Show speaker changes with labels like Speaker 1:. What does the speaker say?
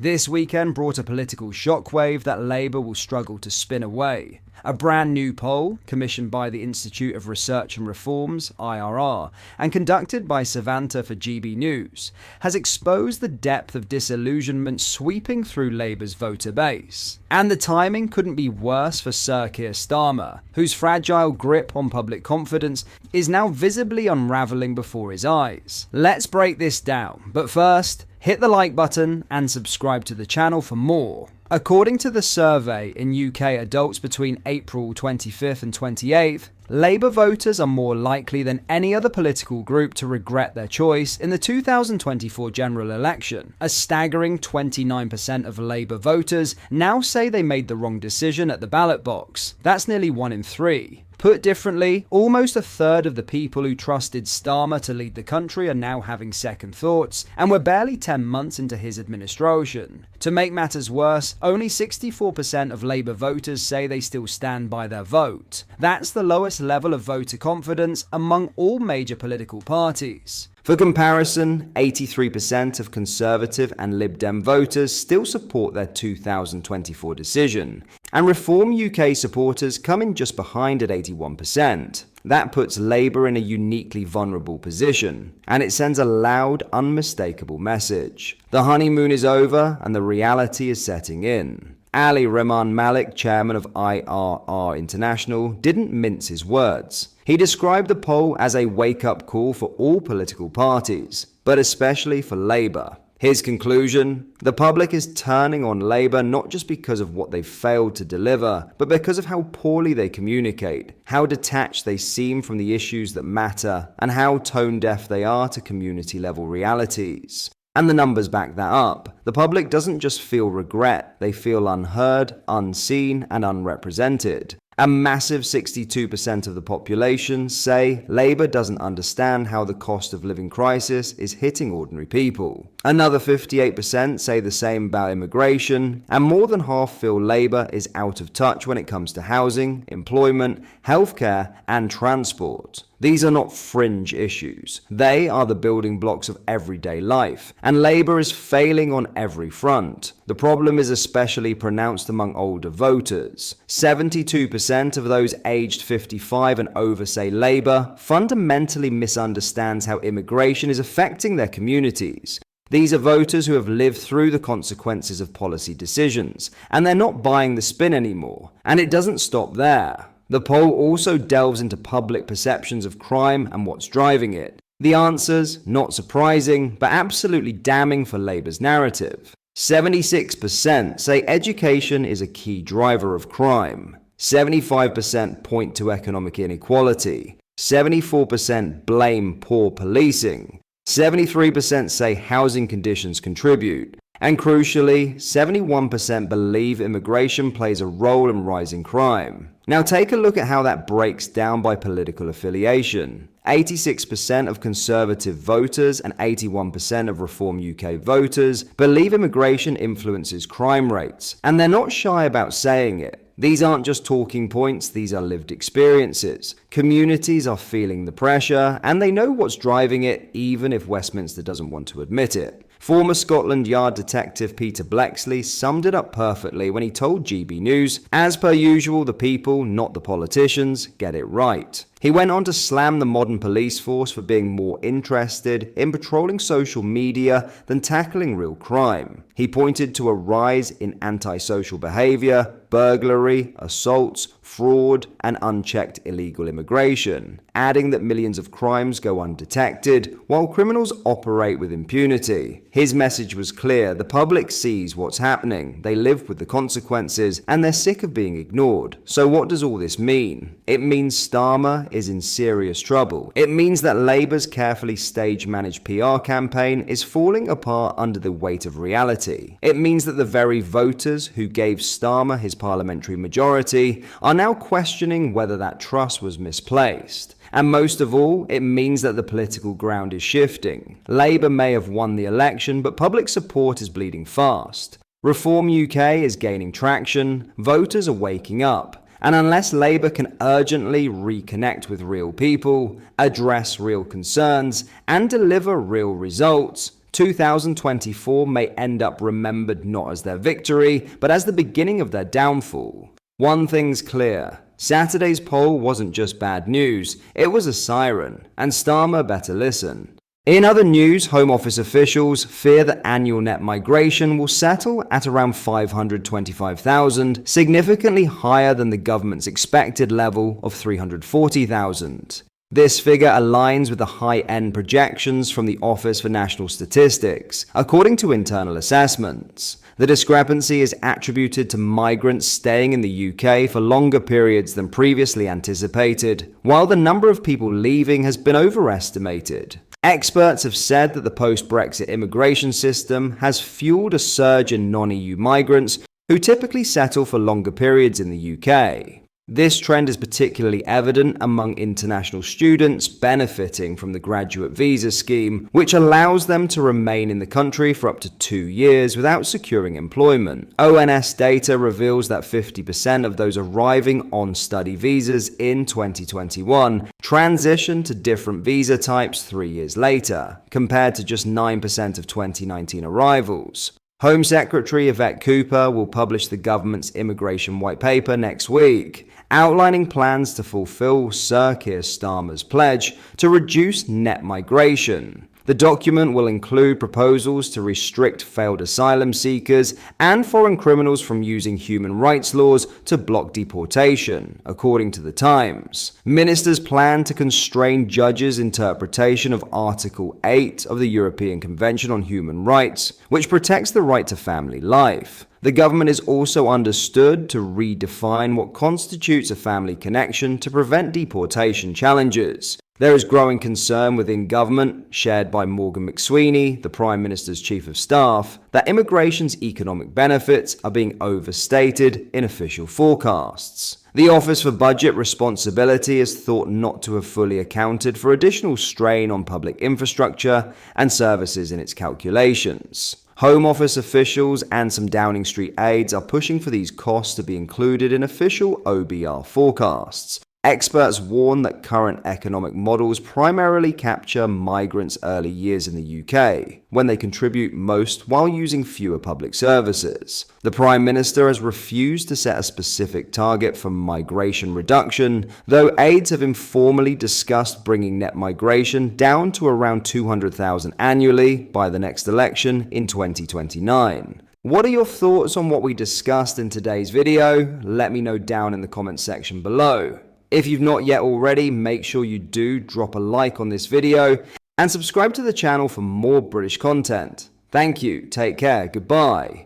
Speaker 1: This weekend brought a political shockwave that Labour will struggle to spin away. A brand new poll, commissioned by the Institute of Research and Reforms, IRR, and conducted by Savanta for GB News, has exposed the depth of disillusionment sweeping through Labour's voter base. And the timing couldn't be worse for Sir Keir Starmer, whose fragile grip on public confidence is now visibly unravelling before his eyes. Let's break this down, but first, hit the like button and subscribe to the channel for more. According to the survey in UK adults between April 25th and 28th, Labour voters are more likely than any other political group to regret their choice in the 2024 general election. A staggering 29% of Labour voters now say they made the wrong decision at the ballot box. That's nearly 1 in 3. Put differently, almost a third of the people who trusted Starmer to lead the country are now having second thoughts, and we're barely 10 months into his administration. To make matters worse, only 64% of Labour voters say they still stand by their vote. That's the lowest level of voter confidence among all major political parties. For comparison, 83% of Conservative and Lib Dem voters still support their 2024 decision, and Reform UK supporters come in just behind at 81%. That puts Labour in a uniquely vulnerable position, and it sends a loud, unmistakable message. The honeymoon is over, and the reality is setting in. Ali Rehman Malik, chairman of IRR International, didn't mince his words. He described the poll as a wake-up call for all political parties, but especially for Labour. His conclusion: the public is turning on Labour not just because of what they've failed to deliver, but because of how poorly they communicate, how detached they seem from the issues that matter, and how tone-deaf they are to community-level realities. And the numbers back that up. The public doesn't just feel regret, they feel unheard, unseen, and unrepresented. A massive 62% of the population say Labour doesn't understand how the cost of living crisis is hitting ordinary people. Another 58% say the same about immigration, and more than half feel Labour is out of touch when it comes to housing, employment, healthcare, and transport. These are not fringe issues. They are the building blocks of everyday life, and Labour is failing on every front. The problem is especially pronounced among older voters. 72% of those aged 55 and over say Labour fundamentally misunderstands how immigration is affecting their communities. These are voters who have lived through the consequences of policy decisions, and they're not buying the spin anymore. And it doesn't stop there. The poll also delves into public perceptions of crime and what's driving it. The answers, not surprising, but absolutely damning for Labour's narrative. 76% say education is a key driver of crime. 75% point to economic inequality. 74% blame poor policing. 73% say housing conditions contribute. And crucially, 71% believe immigration plays a role in rising crime. Now take a look at how that breaks down by political affiliation. 86% of Conservative voters and 81% of Reform UK voters believe immigration influences crime rates, and they're not shy about saying it. These aren't just talking points, these are lived experiences. Communities are feeling the pressure, and they know what's driving it, even if Westminster doesn't want to admit it. Former Scotland Yard detective Peter Bleksley summed it up perfectly when he told GB News, "As per usual, the people, not the politicians, get it right." He went on to slam the modern police force for being more interested in patrolling social media than tackling real crime. He pointed to a rise in antisocial behaviour, burglary, assaults, fraud, and unchecked illegal immigration, adding that millions of crimes go undetected while criminals operate with impunity. His message was clear: the public sees what's happening, they live with the consequences, and they're sick of being ignored. So what does all this mean? It means Starmer is in serious trouble. It means that Labour's carefully stage-managed PR campaign is falling apart under the weight of reality. It means that the very voters who gave Starmer his parliamentary majority are now questioning whether that trust was misplaced. And most of all, it means that the political ground is shifting. Labour may have won the election, but public support is bleeding fast. Reform UK is gaining traction, voters are waking up. And unless Labour can urgently reconnect with real people, address real concerns, and deliver real results, 2024 may end up remembered not as their victory, but as the beginning of their downfall. One thing's clear. Saturday's poll wasn't just bad news, it was a siren, and Starmer better listen. In other news, Home Office officials fear that annual net migration will settle at around 525,000, significantly higher than the government's expected level of 340,000. This figure aligns with the high-end projections from the Office for National Statistics, according to internal assessments. The discrepancy is attributed to migrants staying in the UK for longer periods than previously anticipated, while the number of people leaving has been overestimated. Experts have said that the post-Brexit immigration system has fueled a surge in non-EU migrants who typically settle for longer periods in the UK. This trend is particularly evident among international students benefiting from the graduate visa scheme, which allows them to remain in the country for up to 2 years without securing employment. ONS data reveals that 50% of those arriving on study visas in 2021 transitioned to different visa types 3 years later, compared to just 9% of 2019 arrivals. Home Secretary Yvette Cooper will publish the government's immigration white paper next week, outlining plans to fulfill Sir Keir Starmer's pledge to reduce net migration. The document will include proposals to restrict failed asylum seekers and foreign criminals from using human rights laws to block deportation, according to The Times. Ministers plan to constrain judges' interpretation of Article 8 of the European Convention on Human Rights, which protects the right to family life. The government is also understood to redefine what constitutes a family connection to prevent deportation challenges. There is growing concern within government, shared by Morgan McSweeney, the Prime Minister's Chief of Staff, that immigration's economic benefits are being overstated in official forecasts. The Office for Budget Responsibility is thought not to have fully accounted for additional strain on public infrastructure and services in its calculations. Home Office officials and some Downing Street aides are pushing for these costs to be included in official OBR forecasts. Experts warn that current economic models primarily capture migrants' early years in the UK, when they contribute most while using fewer public services. The Prime Minister has refused to set a specific target for migration reduction, though aides have informally discussed bringing net migration down to around 200,000 annually by the next election in 2029. What are your thoughts on what we discussed in today's video? Let me know down in the comments section below. If you've not yet already, make sure you do drop a like on this video and subscribe to the channel for more British content. Thank you, take care, goodbye.